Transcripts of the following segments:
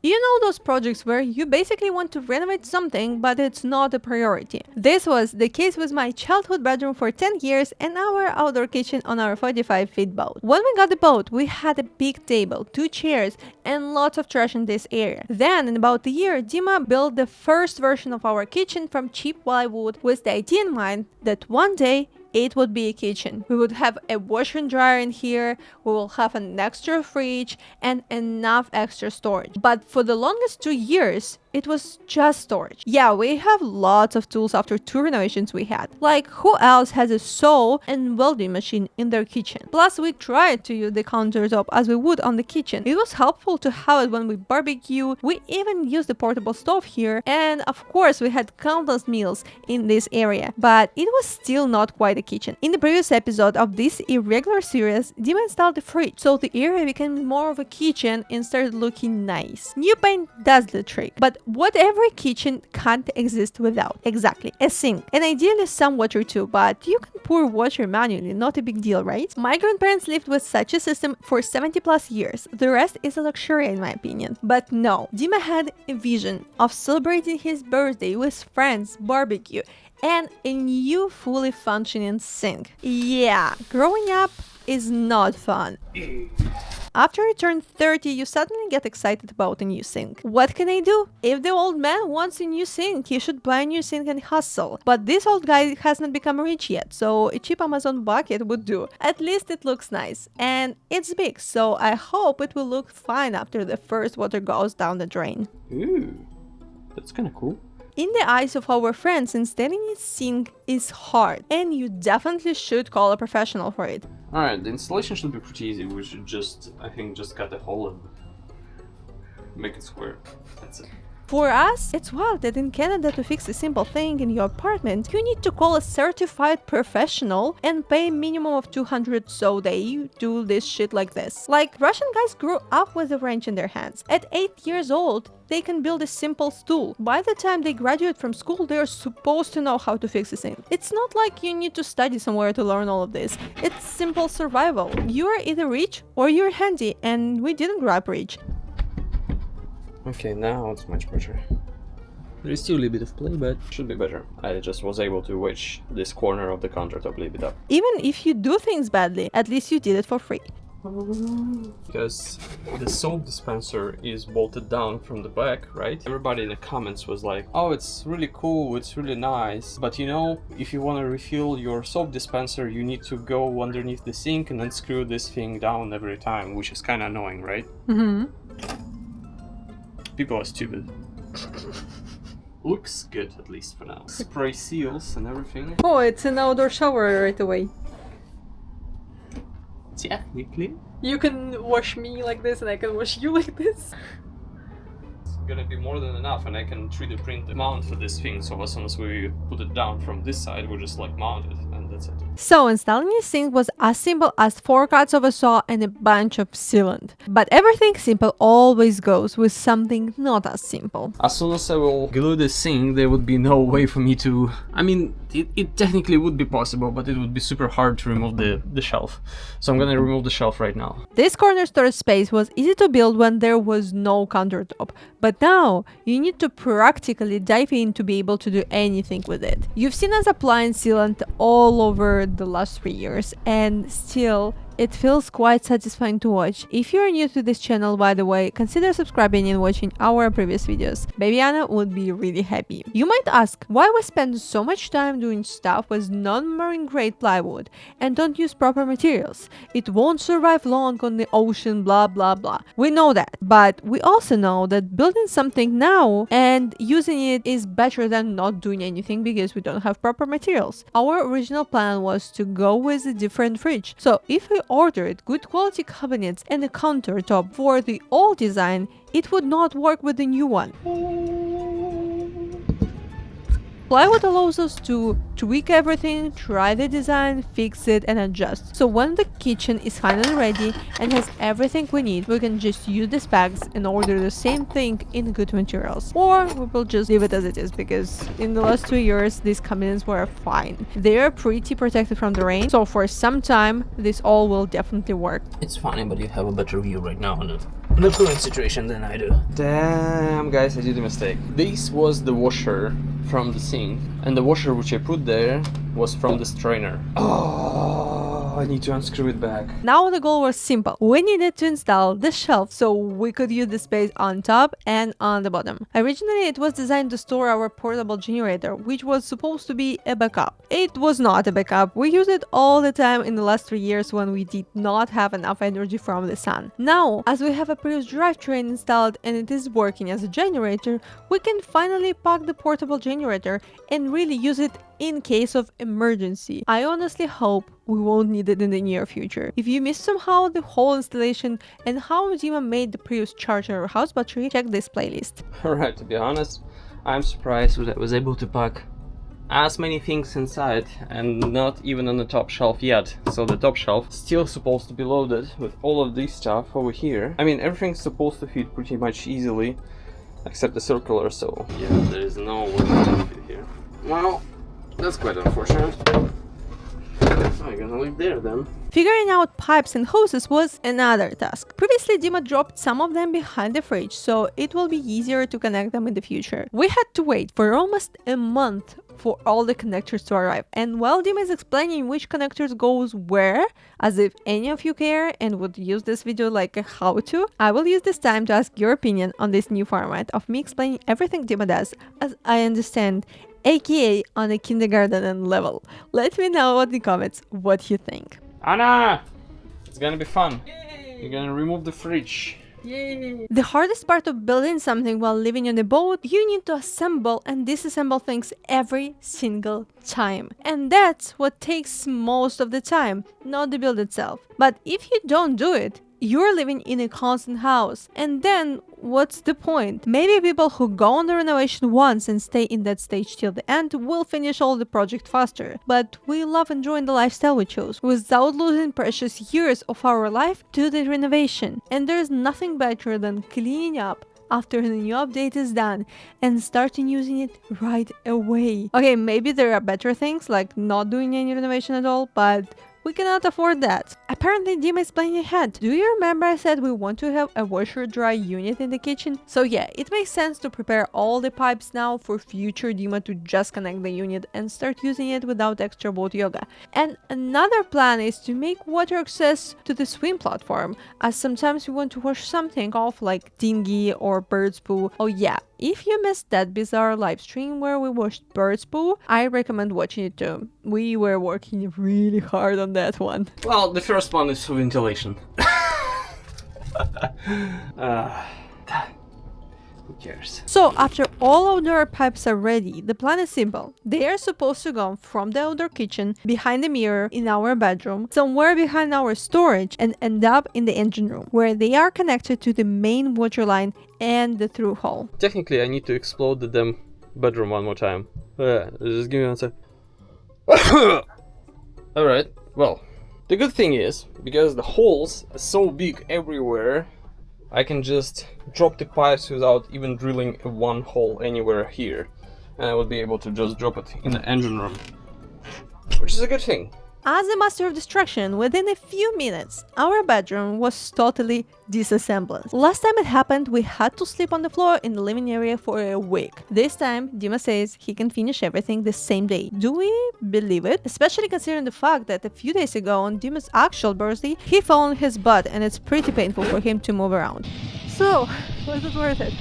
You know those projects where you basically want to renovate something, but it's not a priority. This was the case with my childhood bedroom for 10 years and our outdoor kitchen on our 45-feet boat. When we got the boat, we had a big table, 2 chairs, and lots of trash in this area. Then, in about a year, Dima built the first version of our kitchen from cheap plywood with the idea in mind that one day it would be a kitchen. We would have a washer and dryer in here, we will have an extra fridge, and enough extra storage. But for the longest 2 years, it was just storage. Yeah, we have lots of tools after 2 renovations we had. Like, who else has a saw and welding machine in their kitchen? Plus, we tried to use the countertop as we would on the kitchen. It was helpful to have it when we barbecue. We even used the portable stove here. And of course, we had countless meals in this area. But it was still not quite a kitchen. In the previous episode of this irregular series, Dima installed the fridge, so the area became more of a kitchen and started looking nice. New paint does the trick, but what every kitchen can't exist without? Exactly, a sink. And ideally some water too, but you can pour water manually, not a big deal, right? My grandparents lived with such a system for 70 plus years. The rest is a luxury in my opinion. But no, Dima had a vision of celebrating his birthday with friends, barbecue, and a new fully functioning sink. Yeah, growing up is not fun. After you turn 30, you suddenly get excited about a new sink. What can I do? If the old man wants a new sink, he should buy a new sink and hustle. But this old guy has not become rich yet, so a cheap Amazon bucket would do. At least it looks nice. And it's big, so I hope it will look fine after the first water goes down the drain. Ooh, that's kinda cool. In the eyes of our friends, installing a sink is hard, and you definitely should call a professional for it. Alright, the installation should be pretty easy. We should just cut a hole and make it square. That's it. For us, it's wild that in Canada to fix a simple thing in your apartment, you need to call a certified professional and pay a minimum of 200 so they do this shit like this. Like, Russian guys grew up with a wrench in their hands. At 8 years old, they can build a simple stool. By the time they graduate from school, they are supposed to know how to fix a sink. It's not like you need to study somewhere to learn all of this. It's simple survival. You are either rich or you're handy, and we didn't grow up rich. Okay, now it's much better. There is still a little bit of play, but should be better. I just was able to wedge this corner of the countertop a little bit up. Even if you do things badly, at least you did it for free. Because the soap dispenser is bolted down from the back, right? Everybody in the comments was like, oh, it's really cool, it's really nice. But you know, if you want to refill your soap dispenser, you need to go underneath the sink and unscrew this thing down every time, which is kind of annoying, right? Mm-hmm. People are stupid. Looks good, at least for now. Spray seals and everything. Oh, it's an outdoor shower right away. Technically. You can wash me like this and I can wash you like this. It's gonna be more than enough, and I can 3D print the mount for this thing, so as soon as we put it down from this side, we just like mount it, and that's it. So installing a sink was as simple as 4 cuts of a saw and a bunch of sealant. But everything simple always goes with something not as simple. As soon as I will glue the sink, there would be no way for me to... I mean, it technically would be possible, but it would be super hard to remove the shelf. So I'm gonna remove the shelf right now. This corner storage space was easy to build when there was no countertop. But now, you need to practically dive in to be able to do anything with it. You've seen us applying sealant all over the last 3 years, and still it feels quite satisfying to watch. If you're new to this channel, by the way, consider subscribing and watching our previous videos. Baby Anna would be really happy. You might ask why we spend so much time doing stuff with non-marine grade plywood and don't use proper materials. It won't survive long on the ocean, blah blah blah. We know that, but we also know that building something now and using it is better than not doing anything because we don't have proper materials. Our original plan was to go with a different fridge, so if we ordered good quality cabinets and a countertop for the old design, it would not work with the new one. Plywood allows us to tweak everything, try the design, fix it and adjust. So when the kitchen is finally ready and has everything we need, we can just use the specs and order the same thing in good materials. Or we will just leave it as it is, because in the last 2 years these cabinets were fine. They are pretty protected from the rain, so for some time this all will definitely work. It's funny, but you have a better view right now on it. the current situation than I do. Damn, guys, I did a mistake. This was the washer from the sink, and the washer which I put there was from the strainer. Oh, I need to unscrew it back. Now the goal was simple. We needed to install the shelf so we could use the space on top and on the bottom. Originally, it was designed to store our portable generator, which was supposed to be a backup. It was not a backup. We used it all the time in the last 3 years when we did not have enough energy from the sun. Now, as we have a Prius drivetrain installed and it is working as a generator, we can finally pack the portable generator and really use it in case of emergency. I honestly hope we won't need it in the near future. If you missed somehow the whole installation and how Dima made the Prius charge our house battery, check this playlist. Alright, to be honest, I'm surprised that I was able to pack as many things inside and not even on the top shelf yet. So the top shelf still supposed to be loaded with all of this stuff over here. I mean, everything's supposed to fit pretty much easily except the circular, so yeah, there is no way to fit here. Well, that's quite unfortunate. So I'm gonna leave there then. Figuring out pipes and hoses was another task. Previously, Dima dropped some of them behind the fridge, so it will be easier to connect them in the future. We had to wait for almost a month for all the connectors to arrive, and while Dima is explaining which connectors goes where, as if any of you care and would use this video like a how-to, I will use this time to ask your opinion on this new format of me explaining everything Dima does as I understand, aka on a kindergarten level. Let me know in the comments what you think. Anna! It's gonna be fun. Yay. You're gonna remove the fridge. Yay. The hardest part of building something while living on a boat, you need to assemble and disassemble things every single time. And that's what takes most of the time, not the build itself. But if you don't do it, you're living in a constant house, and then what's the point? Maybe people who go on the renovation once and stay in that stage till the end will finish all the project faster, but we love enjoying the lifestyle we chose without losing precious years of our life to the renovation. And there's nothing better than cleaning up after the new update is done and starting using it right away. Okay, maybe there are better things like not doing any renovation at all, but we cannot afford that. Apparently, Dima is planning ahead. Do you remember I said we want to have a washer dry unit in the kitchen? So yeah, it makes sense to prepare all the pipes now for future Dima to just connect the unit and start using it without extra boat yoga. And another plan is to make water access to the swim platform, as sometimes we want to wash something off like dinghy or bird's poo. Oh yeah, if you missed that bizarre live stream where we washed bird's poo, I recommend watching it too. We were working really hard on that one. Well, the first one is for ventilation. Who cares? So after all outdoor pipes are ready, the plan is simple. They are supposed to go from the outdoor kitchen, behind the mirror in our bedroom, somewhere behind our storage, and end up in the engine room, where they are connected to the main water line and the through hole. Technically, I need to explode the damn bedroom one more time. Just give me one sec. Alright, well, the good thing is, because the holes are so big everywhere, I can just drop the pipes without even drilling one hole anywhere here. And I would be able to just drop it in the engine room, which is a good thing. As a master of destruction, within a few minutes, our bedroom was totally disassembled. Last time it happened, we had to sleep on the floor in the living area for a week. This time, Dima says he can finish everything the same day. Do we believe it? Especially considering the fact that a few days ago, on Dima's actual birthday, he fell on his butt and it's pretty painful for him to move around. So, was it worth it?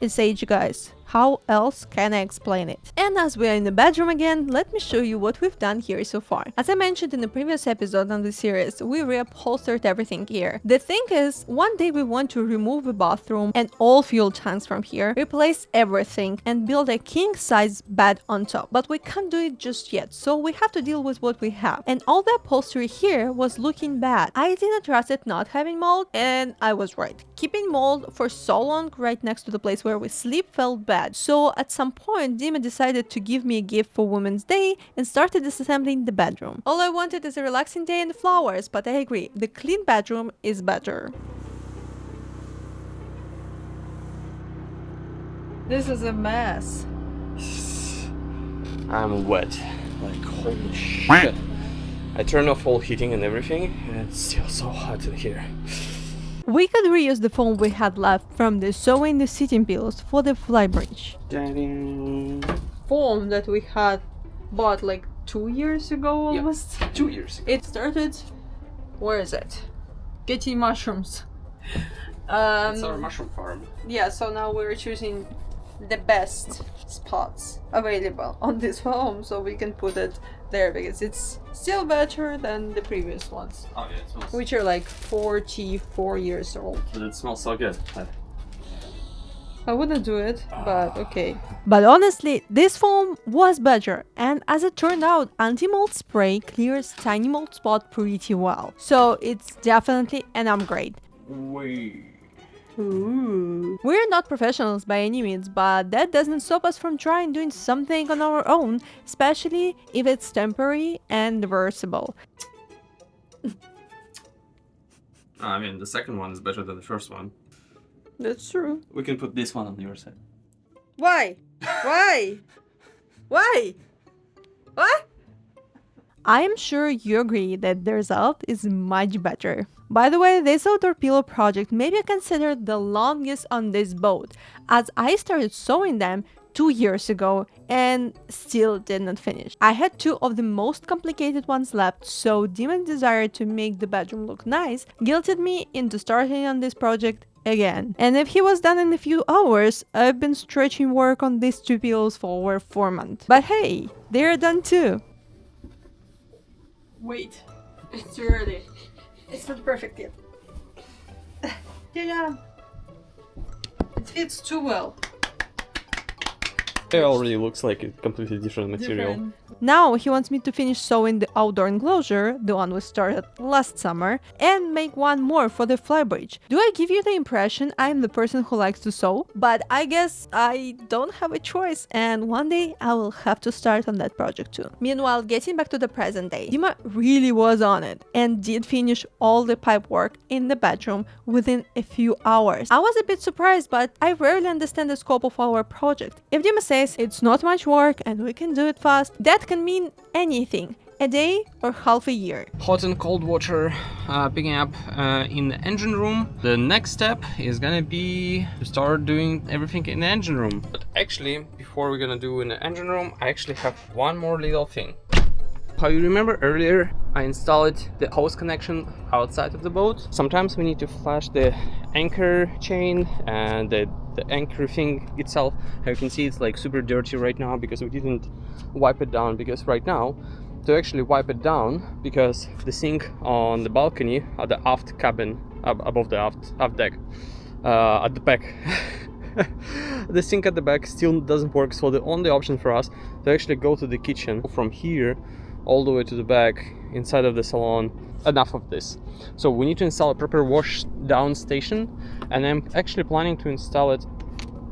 It's age, guys. How else can I explain it? And as we are in the bedroom again, let me show you what we've done here so far. As I mentioned in the previous episode on the series, we reupholstered everything here. The thing is, one day we want to remove the bathroom and all fuel tanks from here, replace everything, and build a king-size bed on top. But we can't do it just yet, so we have to deal with what we have. And all the upholstery here was looking bad. I didn't trust it not having mold, and I was right. Keeping mold for so long right next to the place where we sleep felt bad. So at some point, Dima decided to give me a gift for Women's Day and started disassembling the bedroom. All I wanted is a relaxing day and flowers, but I agree, the clean bedroom is better. This is a mess. I'm wet. Like, holy shit. I turned off all heating and everything, and it's still so hot in here. We could reuse the foam we had left from the sewing the seating pillows for the flybridge. Foam that we had bought like 2 years ago almost. Yeah, 2 years ago. It started, where is it? Getting mushrooms. It's our mushroom farm. Yeah, so now we're choosing the best spots available on this foam so we can put it there because it's still better than the previous ones, Oh yeah, it smells. which are like 44 years old. But it smells so good. I wouldn't do it, but okay. But honestly, this foam was better, and as it turned out, anti-mold spray clears tiny mold spot pretty well. So it's definitely an upgrade. Wait. Ooh. We're not professionals by any means, but that doesn't stop us from trying doing something on our own, especially if it's temporary and reversible. I mean, the second one is better than the first one. That's true. We can put this one on your side. Why? Why? Why? What? I am sure you agree that the result is much better. By the way, this outdoor pillow project may be considered the longest on this boat, as I started sewing them 2 years ago and still did not finish. I had 2 of the most complicated ones left, so Dima's desire to make the bedroom look nice guilted me into starting on this project again. And if he was done in a few hours, I've been stretching work on these 2 pillows for over 4 months. But hey, they're done too. Wait, it's too early. It's not perfect yet. Yeah. It fits too well. It already looks like a completely different material. Now he wants me to finish sewing the outdoor enclosure, the one we started last summer, and make one more for the flybridge. Do I give you the impression I'm the person who likes to sew? But I guess I don't have a choice, and one day I will have to start on that project too. Meanwhile, getting back to the present day, Dima really was on it and did finish all the pipe work in the bedroom within a few hours. I was a bit surprised, but I rarely understand the scope of our project. If Dima says it's not much work and we can do it fast, that can mean anything. A day or half a year. Hot and cold water picking up in the engine room. The next step is gonna be to start doing everything in the engine room. But actually, before we're gonna do in the engine room, I actually have one more little thing. How you remember earlier, I installed the hose connection outside of the boat. Sometimes we need to flash the anchor chain and the anchor thing itself. How you can see it's like super dirty right now because we didn't wipe it down, because right now to actually wipe it down, because the sink on the balcony at the aft cabin above the aft deck at the back the sink at the back still doesn't work, so the only option for us to actually go to the kitchen from here all the way to the back inside of the salon. Enough of this, so we need to install a proper wash down station, and I'm actually planning to install it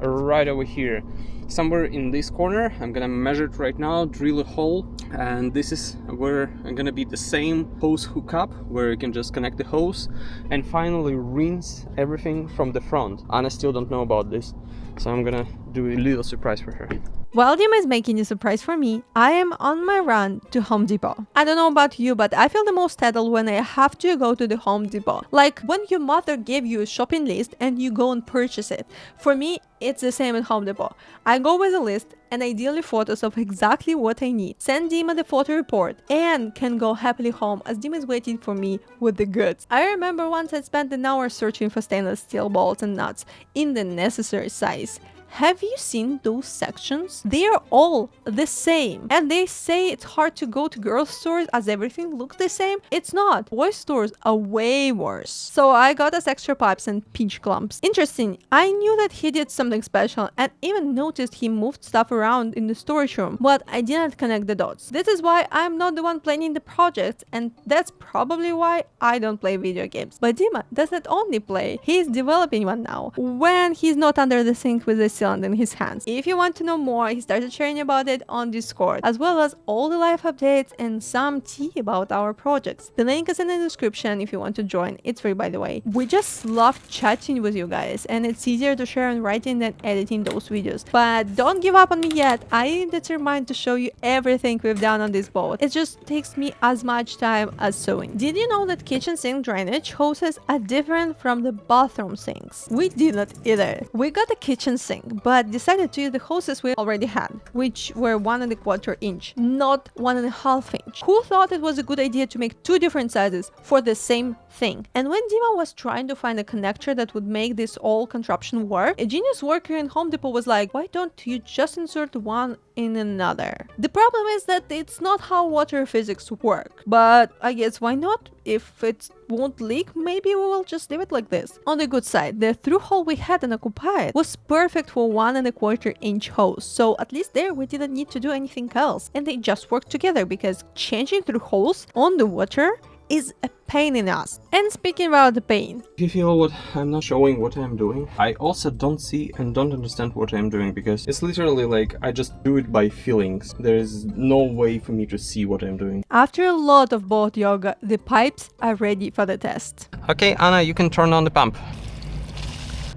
right over here, somewhere in this corner. I'm gonna measure it right now, drill a hole, and this is where I'm gonna be the same hose hookup where you can just connect the hose and finally rinse everything from the front. Anna still don't know about this, so I'm gonna do a little surprise for her. While Dima is making a surprise for me, I am on my run to Home Depot. I don't know about you, but I feel the most settled when I have to go to the Home Depot. Like when your mother gave you a shopping list and you go and purchase it. For me, it's the same at Home Depot. I go with a list and ideally photos of exactly what I need. Send Dima the photo report and can go happily home as Dima is waiting for me with the goods. I remember once I spent an hour searching for stainless steel bolts and nuts in the necessary size. Have you seen those sections? They are all the same. And they say it's hard to go to girls' stores as everything looks the same. It's not. Boys' stores are way worse. So I got us extra pipes and pinch clamps. Interesting, I knew that he did something special and even noticed he moved stuff around in the storage room, but I didn't connect the dots. This is why I'm not the one planning the project, and that's probably why I don't play video games. But Dima doesn't only play, he's developing one now. When he's not under the sink with the sealant in his hands. If you want to know more, he started sharing about it on Discord, as well as all the live updates and some tea about our projects. The link is in the description if you want to join. It's free, by the way. We just love chatting with you guys, and it's easier to share in writing than editing those videos. But don't give up on me yet. I am determined to show you everything we've done on this boat. It just takes me as much time as sewing. Did you know that kitchen sink drainage hoses are different from the bathroom sinks? We did not either. We got a kitchen sink, but decided to use the hoses we already had, which were 1¼ inch, not 1½ inch. Who thought it was a good idea to make two different sizes for the same thing? And when Dima was trying to find a connector that would make this whole contraption work, a genius worker in Home Depot was like, why don't you just insert one in another? The problem is that it's not how water physics work, but I guess why not? If it won't leak, maybe we will just leave it like this. On the good side, the through hole we had and occupied was perfect for 1¼ inch hose, so at least there we didn't need to do anything else, and they just worked together because changing through holes on the water is a pain in us. And speaking about the pain, If you feel what I'm not showing what I'm doing, I also don't see and don't understand what I'm doing, because it's literally like I just do it by feelings. There is no way for me to see what I'm doing. after a lot of boat yoga, the pipes are ready for the test. Okay, Anna, you can turn on the pump.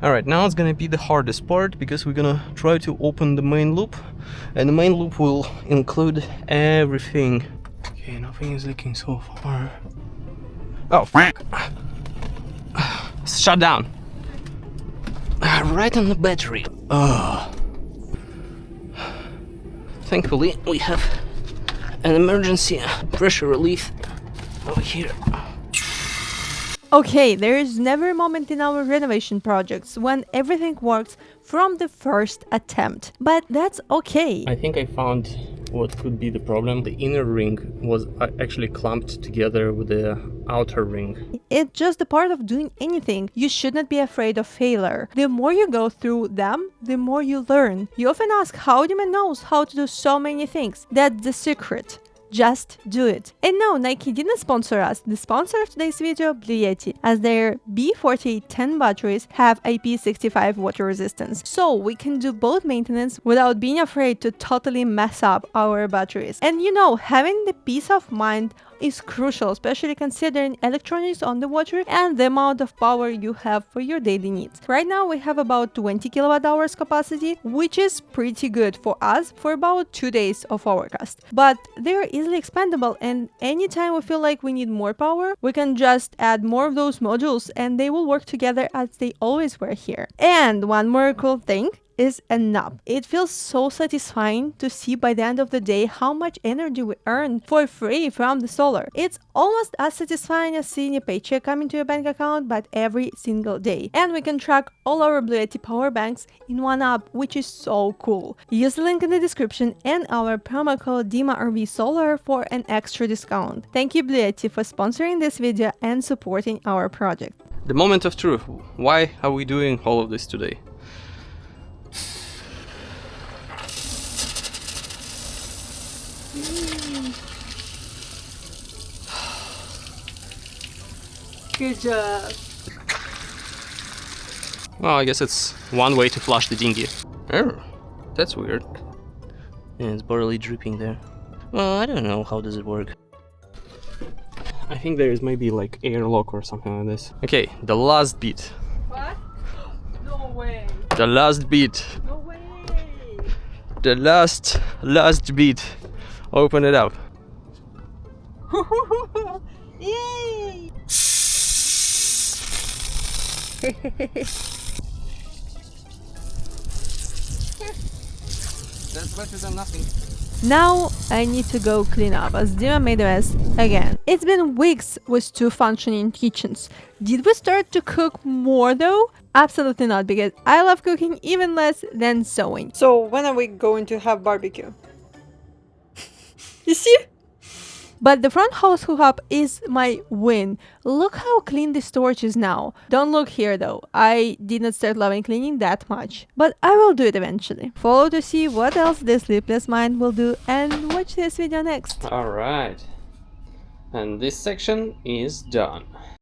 Alright, now it's gonna be the hardest part, because we're gonna try to open the main loop, and the main loop will include everything. Okay, nothing is leaking so far. Oh, shut down. Right on the battery. Thankfully, we have an emergency pressure relief over here. Okay, there is never a moment in our renovation projects when everything works from the first attempt, but that's okay. I think I found what could be the problem. The inner ring was actually clamped together with the outer ring. It's just a part of doing anything. You should not be afraid of failure. The more you go through them, the more you learn. You often ask how Dima knows how to do so many things. That's the secret. Just do it. And no, Nike didn't sponsor us. The sponsor of today's video, BLUETTI, as their B4810 batteries have IP65 water resistance. So we can do both maintenance without being afraid to totally mess up our batteries. And you know, having the peace of mind is crucial, especially considering electronics on the water and the amount of power you have for your daily needs. Right now we have about 20 kWh capacity, which is pretty good for us for about 2 days of overcast. But they're easily expandable, and anytime we feel like we need more power, we can just add more of those modules and they will work together as they always were here. And one more cool thing is a knob. It feels so satisfying to see by the end of the day how much energy we earn for free from the solar. It's almost as satisfying as seeing a paycheck coming to your bank account, but every single day. And we can track all our BLUETTI power banks in one app, which is so cool. Use the link in the description and our promo code DimaRVSolar for an extra discount. Thank you, BLUETTI, for sponsoring this video and supporting our project. The moment of truth. Why are we doing all of this today? Good job. Well, I guess it's one way to flush the dinghy. Oh, that's weird. And it's barely dripping there. Well, I don't know, how does it work? I think there is maybe like airlock or something like this. Okay, the last bit. What? No way. The last bit. No way. The last bit. Open it up. Yay! That's better than nothing. Now I need to go clean up as Dima made a mess again. It's been weeks with 2 functioning kitchens. Did we start to cook more though? Absolutely not, because I love cooking even less than sewing. So when are we going to have barbecue? You see? But the front hose hookup is my win. Look how clean the storage is now. Don't look here though. I did not start loving cleaning that much. But I will do it eventually. Follow to see what else this sleepless mind will do and watch this video next. Alright. And this section is done.